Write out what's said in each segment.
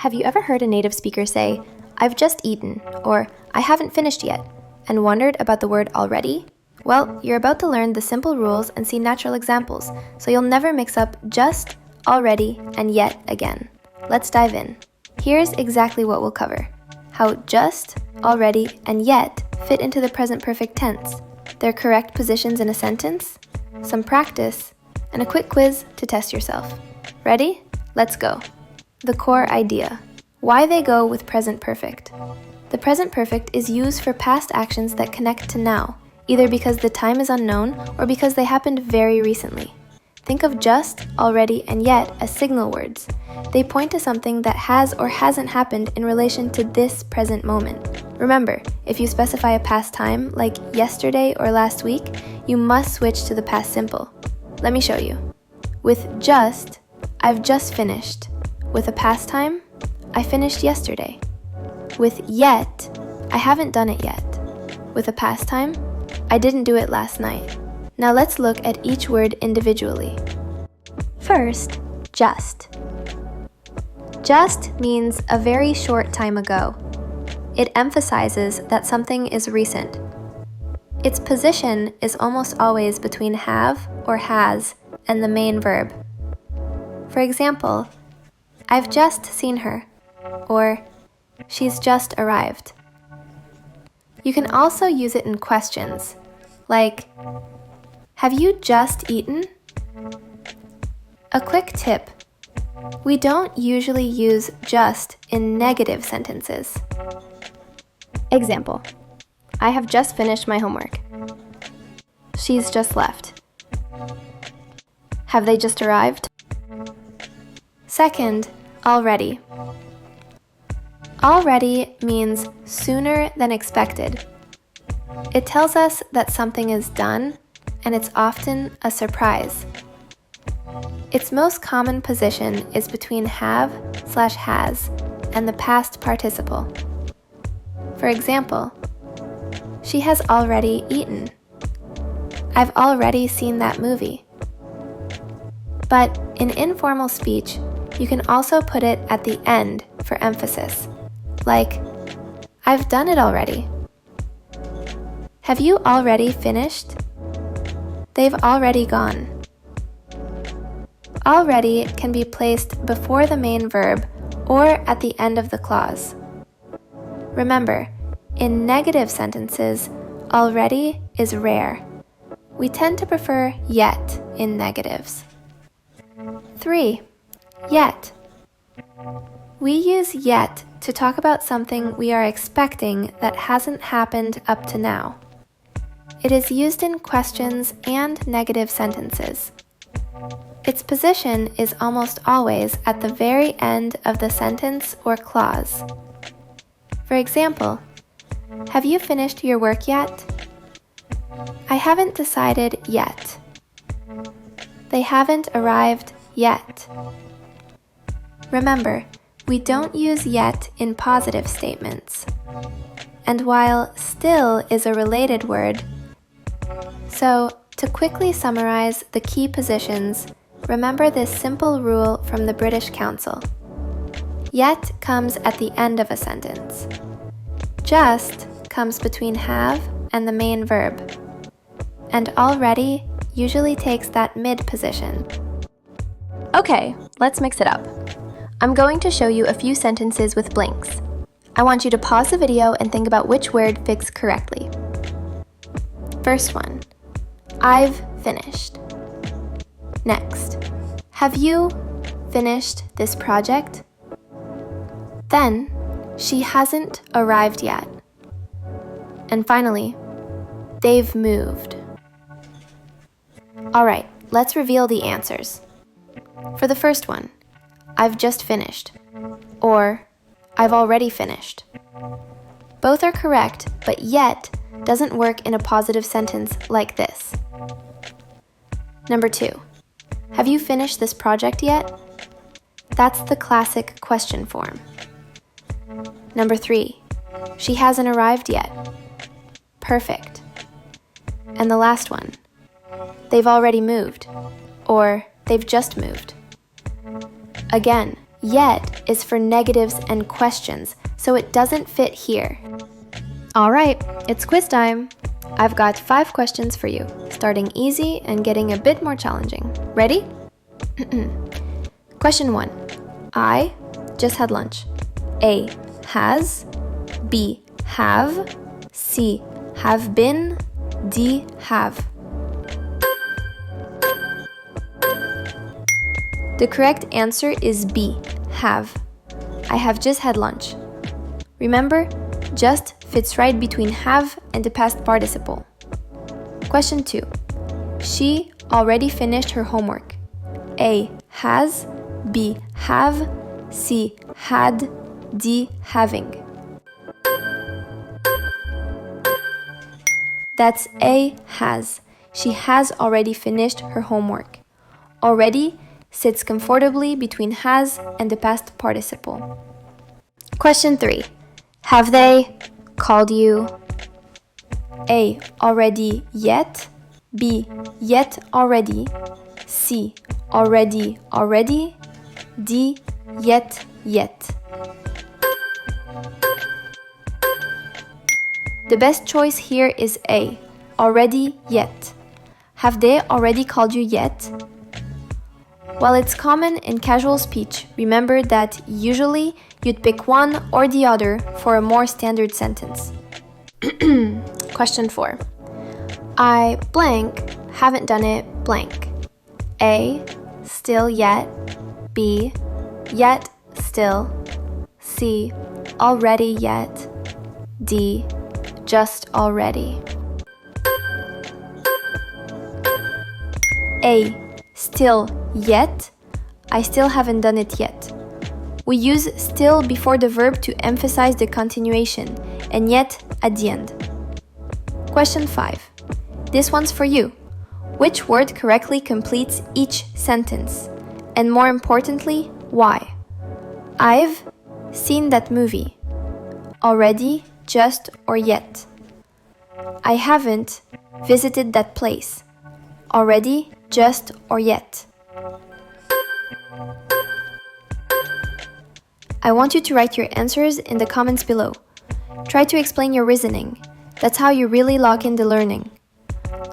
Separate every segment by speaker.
Speaker 1: Have you ever heard a native speaker say, "I've just eaten," or "I haven't finished yet," and wondered about the word already? Well, you're about to learn the simple rules and see natural examples, so you'll never mix up just, already, and yet again. Let's dive in. Here's exactly what we'll cover: how just, already, and yet fit into the present perfect tense, their correct positions in a sentence, some practice, and a quick quiz to test yourself. Ready? Let's go. The core idea. Why they go with present perfect. The present perfect is used for past actions that connect to now, either because the time is unknown or because they happened very recently. Think of just, already, and yet as signal words. They point to something that has or hasn't happened in relation to this present moment. Remember, if you specify a past time, like yesterday or last week, you must switch to the past simple. Let me show you. With just, I've just finished. With a past time, I finished yesterday. With yet, I haven't done it yet. With a past time, I didn't do it last night. Now let's look at each word individually. First, just. Just means a very short time ago. It emphasizes that something is recent. Its position is almost always between have or has and the main verb. For example, I've just seen her, or she's just arrived. You can also use it in questions, like, have you just eaten? A quick tip: we don't usually use just in negative sentences. Example: I have just finished my homework. She's just left. Have they just arrived? Second, already. Already means sooner than expected. It tells us that something is done, and it's often a surprise. Its most common position is between have/has and the past participle. For example, she has already eaten. I've already seen that movie. But in informal speech, you can also put it at the end for emphasis, like, I've done it already. Have you already finished? They've already gone. Already can be placed before the main verb or at the end of the clause. Remember, in negative sentences, already is rare. We tend to prefer yet in negatives. 3. Yet. We use yet to talk about something we are expecting that hasn't happened up to now. It is used in questions and negative sentences. Its position is almost always at the very end of the sentence or clause. For example, have you finished your work yet? I haven't decided yet. They haven't arrived yet. Remember, we don't use yet in positive statements. And while still is a related word, so to quickly summarize the key positions, remember this simple rule from the British Council. Yet comes at the end of a sentence. Just comes between have and the main verb. And already usually takes that mid position. Okay, let's mix it up. I'm going to show you a few sentences with blinks. I want you to pause the video and think about which word fits correctly. First one, I've finished. Next, have you finished this project? Then, she hasn't arrived yet. And finally, they've moved. All right, let's reveal the answers. For the first one, I've just finished, or I've already finished. Both are correct, but yet doesn't work in a positive sentence like this. Number 2, have you finished this project yet? That's the classic question form. Number 3, she hasn't arrived yet. Perfect. And the last one, they've already moved, or they've just moved. Again, Yet is for negatives and questions, so it doesn't fit here. Alright, it's quiz time! I've got 5 questions for you, starting easy and getting a bit more challenging. Ready? Question 1. I just had lunch. A. Has. B. Have. C. Have been. D. Have. The correct answer is B. Have. I have just had lunch. Remember, just fits right between have and the past participle. Question 2. She already finished her homework. A. Has. B. Have. C. Had. D. Having. That's A. Has. She has already finished her homework. Already sits comfortably between has and the past participle. Question 3. Have they called you? A. Already yet. B. Yet already. C. Already already. D. Yet yet. The best choice here is A. Already yet. Have they already called you yet? While it's common in casual speech, remember that usually you'd pick one or the other for a more standard sentence. Question 4. I blank haven't done it blank. A. Still yet. B. Yet still. C. Already yet. D. Just already. A. Still yet. I still haven't done it yet. We use still before the verb to emphasize the continuation, and yet at the end. Question 5. This one's for you. Which word correctly completes each sentence? And more importantly, why? I've seen that movie. Already, just, or yet. I haven't visited that place. Already, just, or yet. I want you to write your answers in the comments below. Try to explain your reasoning. That's how you really lock in the learning.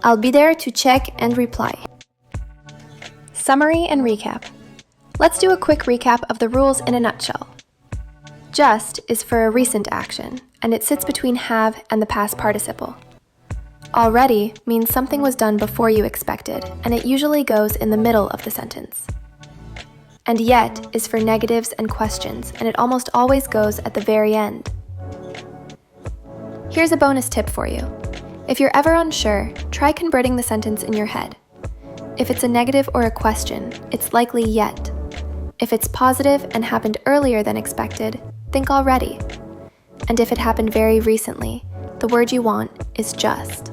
Speaker 1: I'll be there to check and reply. Summary and recap. Let's do a quick recap of the rules in a nutshell. Just is for a recent action, and it sits between have and the past participle. Already means something was done before you expected, and it usually goes in the middle of the sentence. And yet is for negatives and questions, and it almost always goes at the very end. Here's a bonus tip for you. If you're ever unsure, try converting the sentence in your head. If it's a negative or a question, it's likely yet. If it's positive and happened earlier than expected, think already. And if it happened very recently, the word you want is just.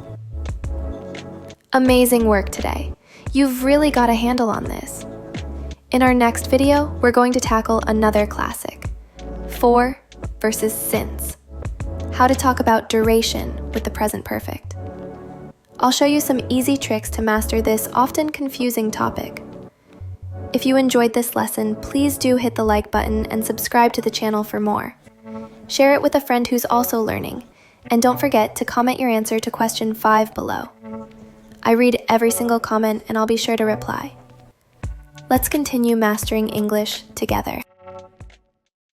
Speaker 1: Amazing work today. You've really got a handle on this. In our next video, we're going to tackle another classic, for versus since. How to talk about duration with the present perfect. I'll show you some easy tricks to master this often confusing topic. If you enjoyed this lesson, please do hit the like button and subscribe to the channel for more. Share it with a friend who's also learning, and don't forget to comment your answer to question 5 below. I read every single comment and I'll be sure to reply. Let's continue mastering English together.